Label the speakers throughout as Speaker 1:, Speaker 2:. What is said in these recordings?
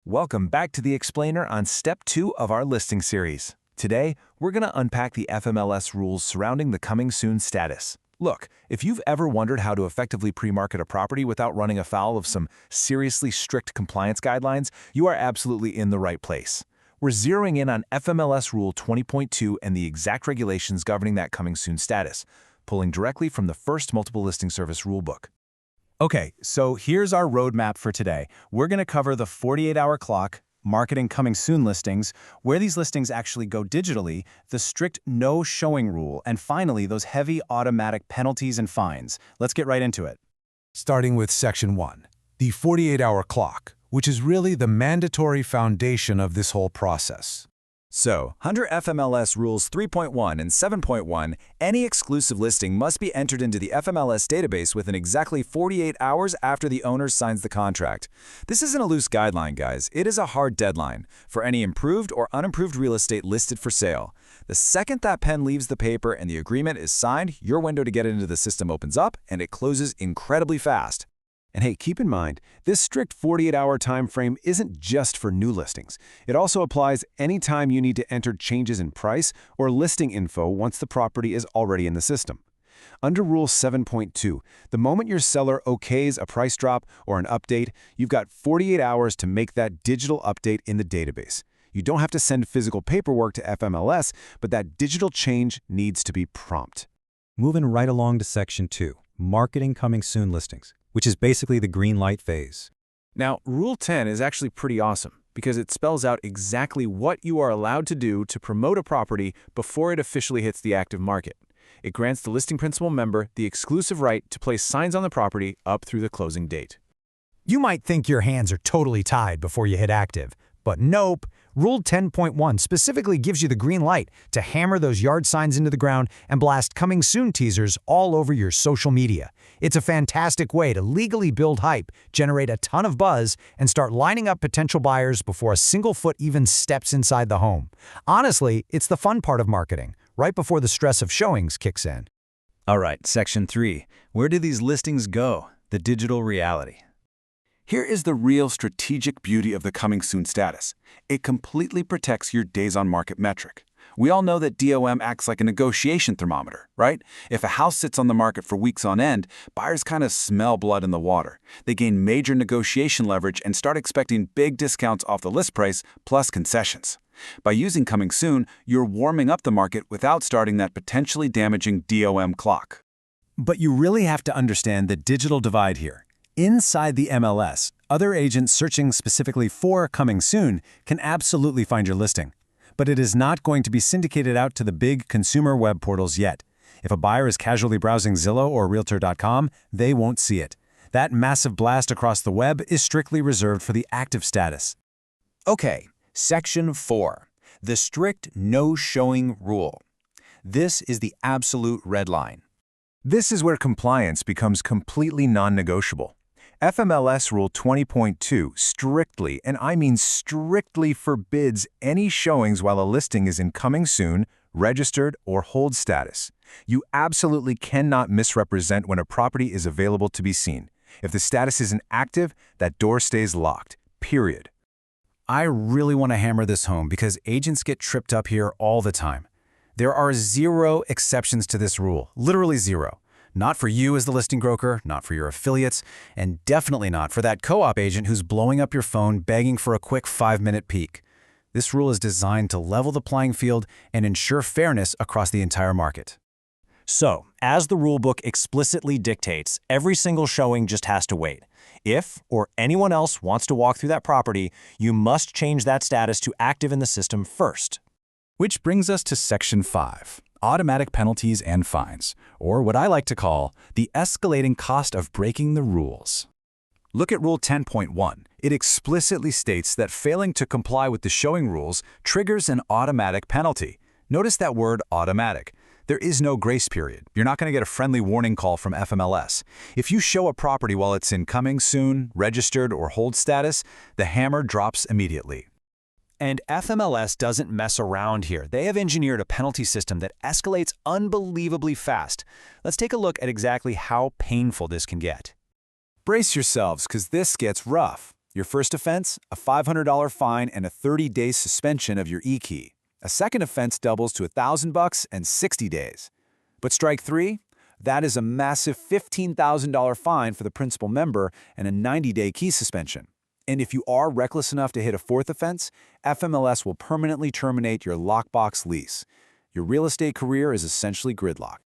Speaker 1: Welcome back to the Explainer on Step 2 of our listing series. Today, we're going to unpack the FMLS rules surrounding the coming soon status. Look, if you've ever wondered how to effectively pre-market a property without running afoul of some seriously strict compliance guidelines, you are absolutely in the right place. We're zeroing in on FMLS Rule 20.2 and the exact regulations governing that coming soon status, pulling directly from the first multiple listing service rulebook. Okay, so here's our roadmap for today. We're going to cover the 48-hour clock, marketing coming soon listings, where these listings actually go digitally, the strict no showing rule, and finally, those heavy automatic penalties and fines. Let's get right into it.
Speaker 2: Starting with Section 1, the 48-hour clock, which is really the mandatory foundation of this whole process.
Speaker 3: So, under FMLS Rules 3.1 and 7.1, any exclusive listing must be entered into the FMLS database within exactly 48 hours after the owner signs the contract. This isn't a loose guideline, guys. It is a hard deadline for any improved or unimproved real estate listed for sale. The second that pen leaves the paper and the agreement is signed, your window to get it into the system opens up and it closes incredibly fast.
Speaker 1: And hey, keep in mind, this strict 48-hour time frame isn't just for new listings. It also applies anytime you need to enter changes in price or listing info once the property is already in the system. Under Rule 7.2, the moment your seller okays a price drop or an update, you've got 48 hours to make that digital update in the database. You don't have to send physical paperwork to FMLS, but that digital change needs to be prompt.
Speaker 4: Moving right along to Section 2, Marketing Coming Soon Listings, which is basically the green light phase.
Speaker 1: Now, Rule 10 is actually pretty awesome because it spells out exactly what you are allowed to do to promote a property before it officially hits the active market. It grants the listing principal member the exclusive right to place signs on the property up through the closing date.
Speaker 5: You might think your hands are totally tied before you hit active, but nope. Rule 10.1 specifically gives you the green light to hammer those yard signs into the ground and blast coming soon teasers all over your social media. It's a fantastic way to legally build hype, generate a ton of buzz, and start lining up potential buyers before a single foot even steps inside the home. Honestly, it's the fun part of marketing, right before the stress of showings kicks in.
Speaker 3: All right, Section 3. Where do these listings go? The digital reality.
Speaker 1: Here is the real strategic beauty of the coming soon status. It completely protects your days on market metric. We all know that DOM acts like a negotiation thermometer, right? If a house sits on the market for weeks on end, buyers kind of smell blood in the water. They gain major negotiation leverage and start expecting big discounts off the list price plus concessions. By using coming soon, you're warming up the market without starting that potentially damaging DOM clock.
Speaker 3: But you really have to understand the digital divide here. Inside the MLS, other agents searching specifically for coming soon can absolutely find your listing. But it is not going to be syndicated out to the big consumer web portals yet. If a buyer is casually browsing Zillow or Realtor.com, they won't see it. That massive blast across the web is strictly reserved for the active status.
Speaker 6: Okay, Section 4, the strict no-showing rule. This is the absolute red line.
Speaker 1: This is where compliance becomes completely non-negotiable. FMLS Rule 20.2 strictly, and I mean strictly, forbids any showings while a listing is in coming soon, registered, or hold status. You absolutely cannot misrepresent when a property is available to be seen. If the status isn't active, that door stays locked, period.
Speaker 3: I really want to hammer this home because agents get tripped up here all the time. There are zero exceptions to this rule, literally zero. Not for you as the listing broker, not for your affiliates, and definitely not for that co-op agent who's blowing up your phone begging for a quick 5-minute peek. This rule is designed to level the playing field and ensure fairness across the entire market.
Speaker 7: So, as the rulebook explicitly dictates, every single showing just has to wait. If, or anyone else wants to walk through that property, you must change that status to active in the system first.
Speaker 4: Which brings us to Section 5, Automatic Penalties and Fines, or what I like to call the escalating cost of breaking the rules.
Speaker 3: Look at Rule 10.1. It explicitly states that failing to comply with the showing rules triggers an automatic penalty. Notice that word automatic. There is no grace period. You're not going to get a friendly warning call from FMLS. If you show a property while it's in coming soon, registered, or hold status, the hammer drops immediately.
Speaker 7: And FMLS doesn't mess around here. They have engineered a penalty system that escalates unbelievably fast. Let's take a look at exactly how painful this can get.
Speaker 1: Brace yourselves, because this gets rough.
Speaker 3: Your first offense, a $500 fine and a 30-day suspension of your e-key. A second offense doubles to $1,000 and 60 days. But strike 3? That is a massive $15,000 fine for the principal member and a 90-day key suspension. And if you are reckless enough to hit a fourth offense, FMLS will permanently terminate your lockbox lease. Your real estate career is essentially gridlocked.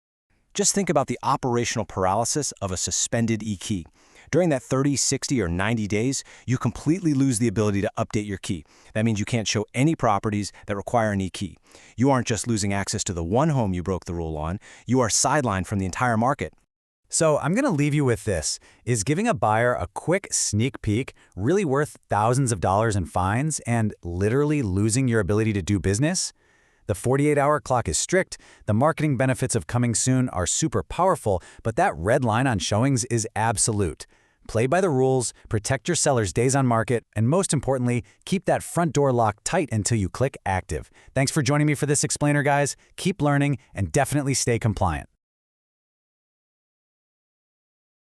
Speaker 7: Just think about the operational paralysis of a suspended e-key. During that 30, 60, or 90 days, you completely lose the ability to update your key. That means you can't show any properties that require an e-key. You aren't just losing access to the one home you broke the rule on, you are sidelined from the entire market.
Speaker 6: So I'm going to leave you with this. Is giving a buyer a quick sneak peek really worth thousands of dollars in fines and literally losing your ability to do business? The 48-hour clock is strict, the marketing benefits of coming soon are super powerful, but that red line on showings is absolute. Play by the rules, protect your seller's days on market, and most importantly, keep that front door locked tight until you click active. Thanks for joining me for this explainer, guys. Keep learning and definitely stay compliant.